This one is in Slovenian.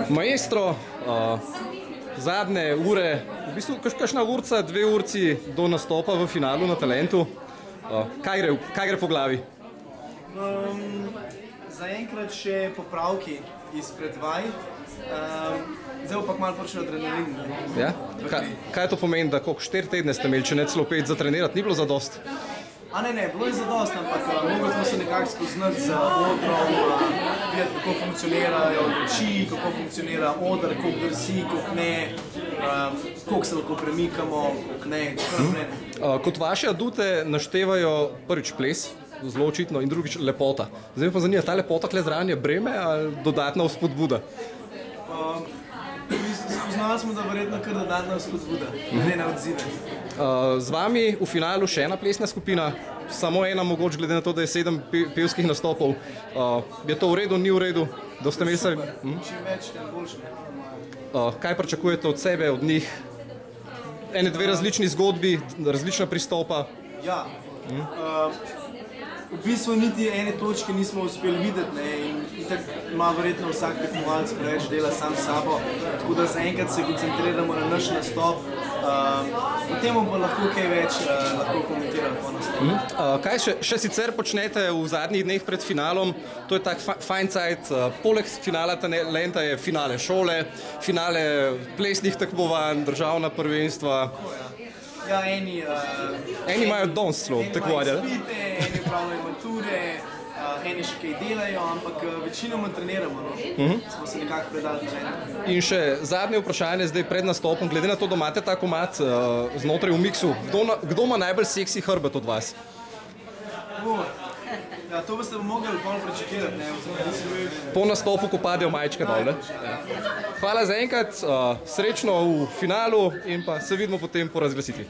Maestro, zadnje ure, v bistvu kakšna urca, 2 urci do nastopa v finalu na Talentu. Kaj gre po glavi? Zaenkrat še popravki izpred vaj, zdaj pa malo prišel adrenalin. Ja? Kaj to pomeni, da koliko 4 tedne ste imeli, če ne celo 5 za trenirati, ni bilo zadost? Ne, bilo je zadost, ampak mogli smo se nekako spoznati z odrom, videti kako funkcionirajo luči, kako funkcionira odr, koliko drsi, koliko ne, koliko se lahko premikamo, koliko ne, tako naprej. Kot vaše adute naštevajo prvič ples, zelo očitno, in drugič lepota. Zdaj me pa zanima, ta lepota tle zraven je breme ali dodatna vzpodbuda? Spoznali smo, da verjetno kar dodatna vzpodbuda, ne na odzive. Z vami v finalu še ena plesna skupina, samo ena mogoče, glede na to, da je 7 pevskih nastopov. Je to v redu, ni v redu? Da ste imeli Čim več, tem boljše. Kaj pričakujete od sebe, od njih? Ene dve različni zgodbi, različna pristopa? Ja. V bistvu niti ene točke nismo uspeli videti, ne, in tako ima verjetno vsak tekmovalec preveč dela sam s sabo, tako da zaenkrat se koncentriramo na naš nastop, potem bomo lahko kaj več lahko komentirali po nastopu. Kaj še sicer počnete v zadnjih dneh pred finalom? To je tak fajn cajt, poleg finala Talenta je finale šole, finale plesnih tekmovanj, državna prvenstva. Ja, eni imajo danes celo tekmovanja. Eni imajo izpite, eni upravljajo mature, eni še kaj delajo, ampak večinoma treniramo, smo se nekako predali talentu. In še zadnje vprašanje zdaj pred nastopom, glede na to, da imate ta komad znotraj v miksu, kdo ima najbolj seksi hrbet od vas? Ja, to boste mogli bolj prečekirati, ne? Po nastopu, ko padejo majčke dol, ne? Hvala za enkrat, srečno v finalu in pa se vidimo potem po razglasitvi.